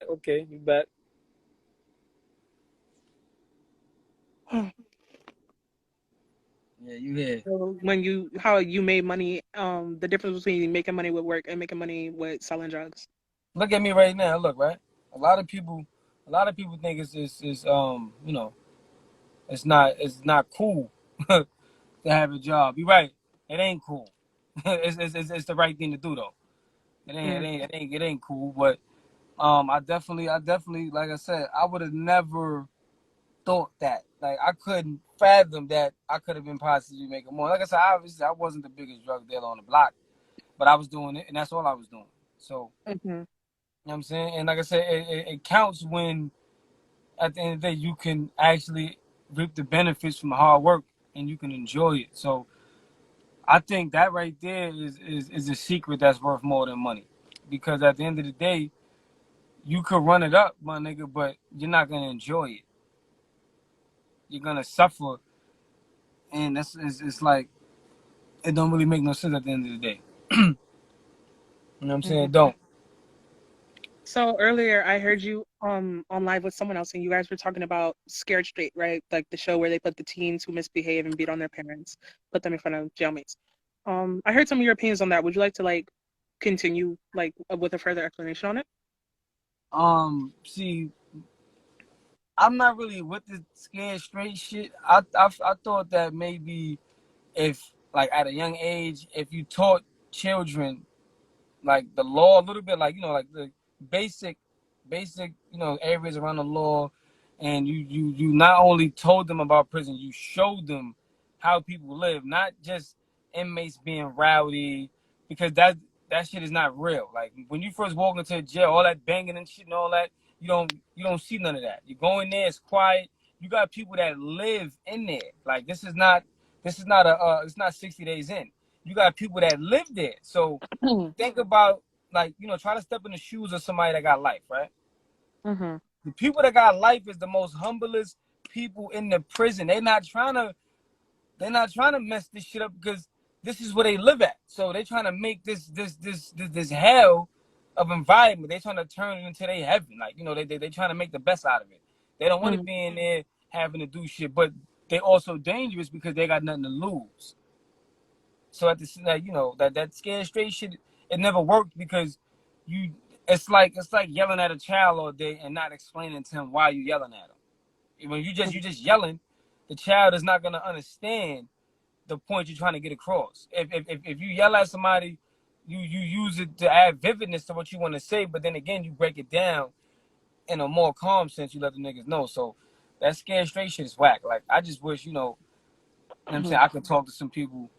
Okay, you bet. Yeah, you here. So when how you made money, the difference between making money with work and making money with selling drugs. Look at me right now. Look, right. A lot of people, a lot of people think it's not cool to have a job. You're right. It ain't cool. It's the right thing to do though. Mm, It ain't cool. But I definitely, like I said, I would have never thought that. Like I couldn't fathom that I could have been possibly making more. Like I said, obviously I wasn't the biggest drug dealer on the block, but I was doing it, and that's all I was doing. So hmm you know what I'm saying. And like I said, it counts when at the end of the day you can actually reap the benefits from hard work and you can enjoy it. So I think that right there is a secret that's worth more than money, because at the end of the day you could run it up, my nigga, but you're not gonna enjoy it. You're gonna suffer, and it's like it don't really make no sense at the end of the day. You know what I'm saying? It hmm don't. So earlier I heard you on live with someone else, and you guys were talking about Scared Straight, right? Like the show where they put the teens who misbehave and beat on their parents, put them in front of jailmates. I heard some of your opinions on that. Would you like to like continue like with a further explanation on it? See, I'm not really with the scared straight shit. I thought that maybe if like at a young age, if you taught children like the law a little bit, like like the basic areas around the law, and you not only told them about prison, you showed them how people live, not just inmates being rowdy, because that shit is not real. Like when you first walk into a jail, all that banging and shit and all that, you don't see none of that. You go in there, it's quiet. You got people that live in there. Like this is not it's not 60 days in. You got people that live there. So think about, like, try to step in the shoes of somebody that got life, right? Mm-hmm. The people that got life is the most humblest people in the prison. They're not trying to mess this shit up, because this is where they live at. So they're trying to make this hell of environment. They're trying to turn it into their heaven. Like, they trying to make the best out of it. They don't want to be in there having to do shit, but they also dangerous because they got nothing to lose. So at the like, that scared straight shit, it never worked, because you it's like yelling at a child all day and not explaining to him why you yelling at him. When you just yelling, the child is not gonna understand the point you're trying to get across. If you yell at somebody, you use it to add vividness to what you want to say, but then again you break it down in a more calm sense. You let the niggas know. So that scared straight shit is whack. Like I just wish, what I'm saying, I could talk to some people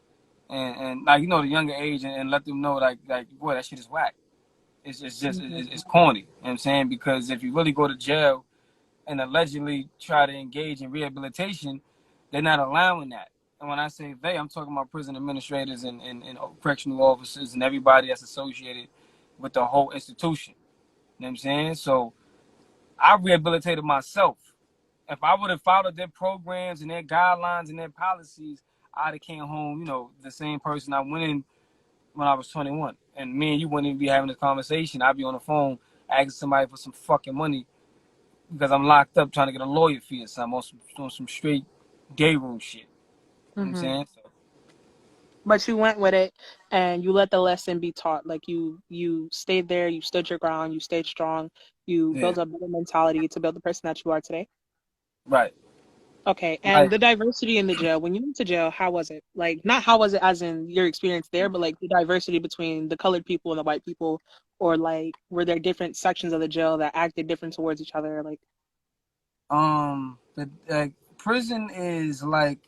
and like the younger age, and let them know like boy, that shit is whack. It's just Mm-hmm. it's corny. You know what I'm saying? Because if you really go to jail and allegedly try to engage in rehabilitation, they're not allowing that. And when I say they, I'm talking about prison administrators and correctional officers and everybody that's associated with the whole institution. You know what I'm saying? So I rehabilitated myself. If I would have followed their programs and their guidelines and their policies, I'd have came home, the same person I went in when I was 21. And me and you wouldn't even be having this conversation. I'd be on the phone asking somebody for some fucking money because I'm locked up trying to get a lawyer fee or something on some straight day room shit. You know what I'm Mm-hmm. saying? So, But you went with it and you let the lesson be taught. Like you stayed there, you stood your ground, you stayed strong, you yeah, built a better mentality to build the person that you are today. right. Okay, and Like, the diversity in the jail, when you went to jail, how was it? Like, not how was it as in your experience there, but like the diversity between the colored people and the white people, or like were there different sections of the jail that acted different towards each other? Like, prison is like,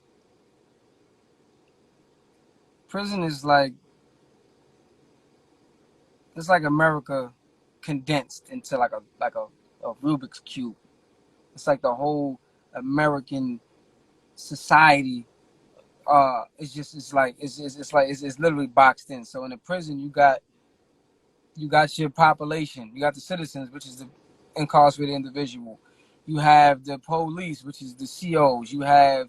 prison is like, it's like America condensed into like a Rubik's cube. It's like the whole American society. It's literally boxed in. So in the prison, you got your population, you got the citizens, which is the incarcerated individual. You have the police, which is the COs. You have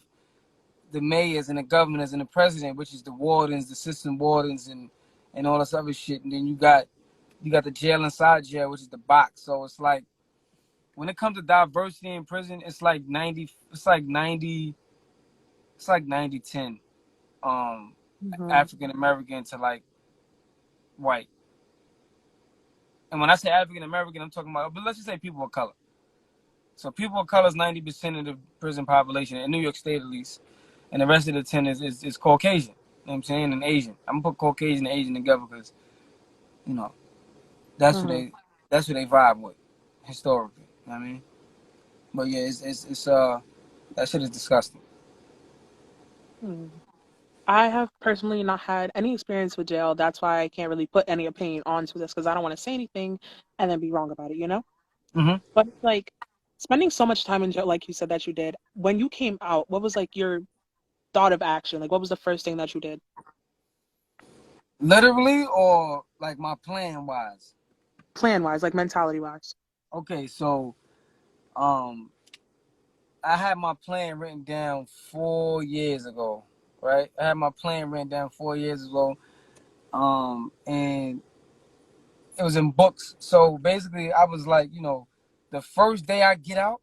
the mayors and the governors and the president, which is the wardens, the system wardens, and all this other shit. And then you got the jail inside jail, which is the box. So it's like when it comes to diversity in prison, it's like 90. It's like 90. It's like 90-10. Mm-hmm. African American to like white. And when I say African American, I'm talking about, but let's just say people of color. So people of color is 90% of the prison population in New York State at least, and the rest of the 10 is Caucasian. You know what I'm saying? And Asian. I'm gonna put Caucasian and Asian together because you know that's who Mm-hmm. they vibe with historically. You know what I mean? But yeah, it's that shit is disgusting. Mm. I have personally not had any experience with jail. That's why I can't really put any opinion onto this because I don't want to say anything and then be wrong about it, you know? Hmm. But like spending so much time in jail, like you said that you did, when you came out, what was like your thought of action? Like what was the first thing that you did? Literally or like my plan wise. Plan wise, like mentality wise. Okay, so um I had my plan written down 4 years ago, right? I had my plan written down 4 years ago, and it was in books. So basically, I was like, the first day I get out,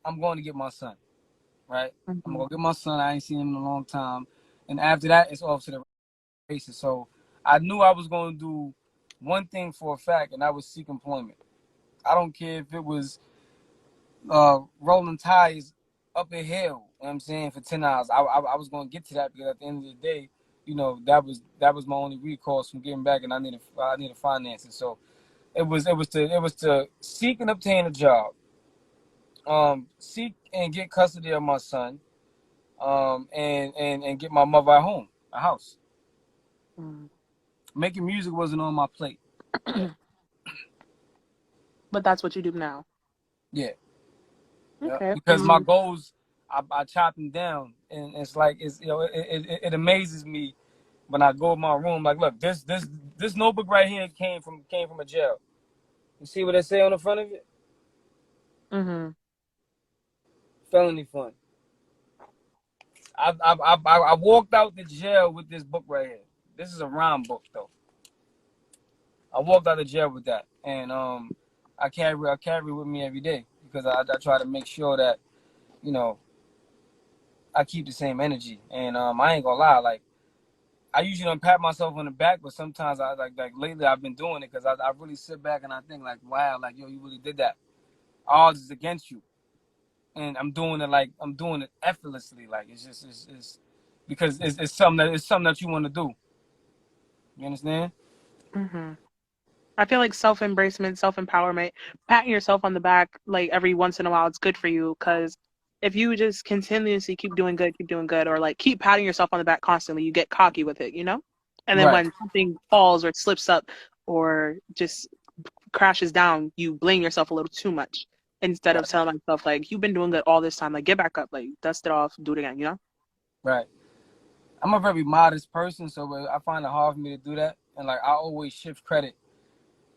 I'm going to get my son, right? I'm Mm-hmm. gonna get my son. I ain't seen him in a long time, and after that, it's off to the races. So I knew I was going to do one thing for a fact, and I was seek employment. I don't care if it was rolling tires up a hill. You know what I'm saying, for 10 hours. I was going to get to that because at the end of the day, that was my only recourse from getting back, and I needed finances. So it was to seek and obtain a job, seek and get custody of my son, and get my mother at home, a house. Making music wasn't on my plate yet. Mm. But that's what you do now. Yeah, yeah. Okay. Because my goals, I chopped them down, and it's like it amazes me when I go in my room. Like, look, this notebook right here came from a jail. You see what they say on the front of it? Mm-hmm. Felony fund. I walked out the jail with this book right here. This is a rhyme book though. I walked out of jail with that, and I carry with me every day because I try to make sure that you know I keep the same energy. And I ain't gonna lie, like I usually don't pat myself on the back, but sometimes I like lately I've been doing it because I really sit back and I think like, wow, like yo, you really did that. Odds is against you, and I'm doing it effortlessly. Like it's because it's something that you want to do. You understand? Mm-hmm. I feel like self-embracement, self-empowerment, patting yourself on the back like every once in a while, it's good for you because if you just continuously keep doing good, or like keep patting yourself on the back constantly, you get cocky with it, you know? And then Right, when something falls or slips up or just crashes down, you blame yourself a little too much instead of right, telling myself like you've been doing good all this time, like get back up, like dust it off, do it again, you know? right. I'm a very modest person, so I find it hard for me to do that, and like I always shift credit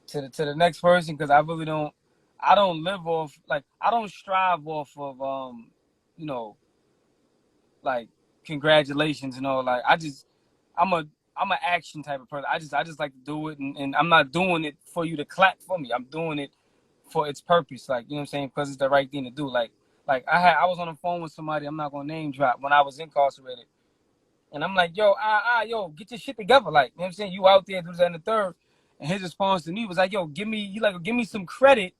to the next person because I really don't. I don't live off like I don't strive off of you know like congratulations and all. Like I'm a I'm an action type of person. I just like to do it, and I'm not doing it for you to clap for me. I'm doing it for its purpose. Like, you know what I'm saying, because it's the right thing to do. Like I was on the phone with somebody. I'm not gonna name drop when I was incarcerated, and I'm like, yo, get your shit together. Like, you know what I'm saying, you out there do that and the third. And his response to me was like, yo, give me some credit.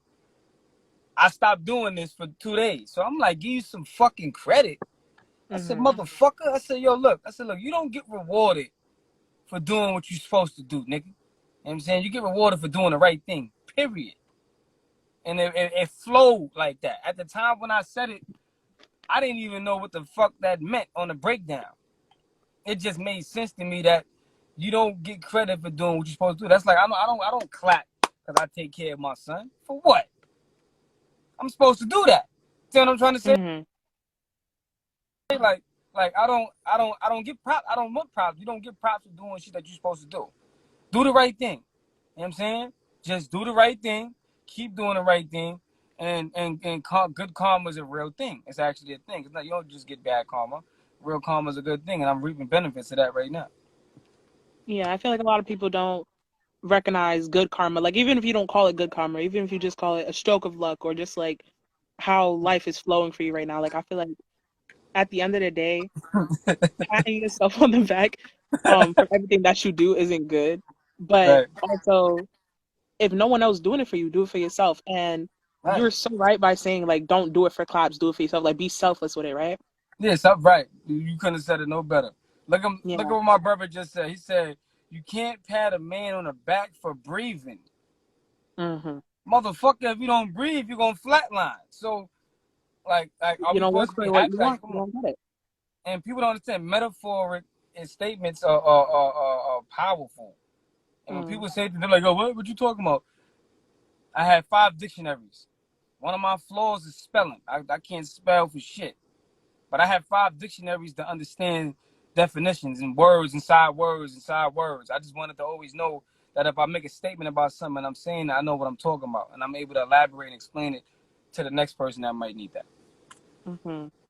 I stopped doing this for 2 days. So I'm like, give you some fucking credit. I said, Mm-hmm. motherfucker. I said, yo, look. I said, look, you don't get rewarded for doing what you're supposed to do, nigga. You know what I'm saying? You get rewarded for doing the right thing, period. And it flowed like that. At the time when I said it, I didn't even know what the fuck that meant on the breakdown. It just made sense to me that you don't get credit for doing what you're supposed to do. That's like I don't clap because I take care of my son. For what? I'm supposed to do that. See what I'm trying to say? Mm-hmm. Like I don't get props. I don't want props. You don't get props for doing shit that you're supposed to do. Do the right thing. You know what I'm saying? Just do the right thing. Keep doing the right thing. And good karma is a real thing. It's actually a thing. It's not, you don't just get bad karma. Real karma is a good thing, and I'm reaping benefits of that right now. Yeah, I feel like a lot of people don't recognize good karma. Like even if you don't call it good karma, even if you just call it a stroke of luck or just like how life is flowing for you right now. Like I feel like at the end of the day, patting yourself on the back for everything that you do isn't good. But Right. also if no one else doing it for you, do it for yourself. And Right. you're so right by saying like don't do it for claps, do it for yourself. Like be selfless with it, right? Yes, I'm right. You couldn't have said it no better. Look at Yeah. what my brother just said. He said you can't pat a man on the back for breathing. Mm-hmm. Motherfucker, if you don't breathe, you're gonna flatline. So are You we don't work supposed to for be what happy? you Like, want, come you on. don't get it. And people don't understand metaphoric and statements are powerful. And when Mm. people say they're like, "Oh, what you talking about?" I had 5 dictionaries. One of my flaws is spelling. I can't spell for shit. But I have 5 dictionaries to understand definitions and words inside words inside words. I just wanted to always know that if I make a statement about something and I'm saying that, I know what I'm talking about and I'm able to elaborate and explain it to the next person that might need that. Mm-hmm.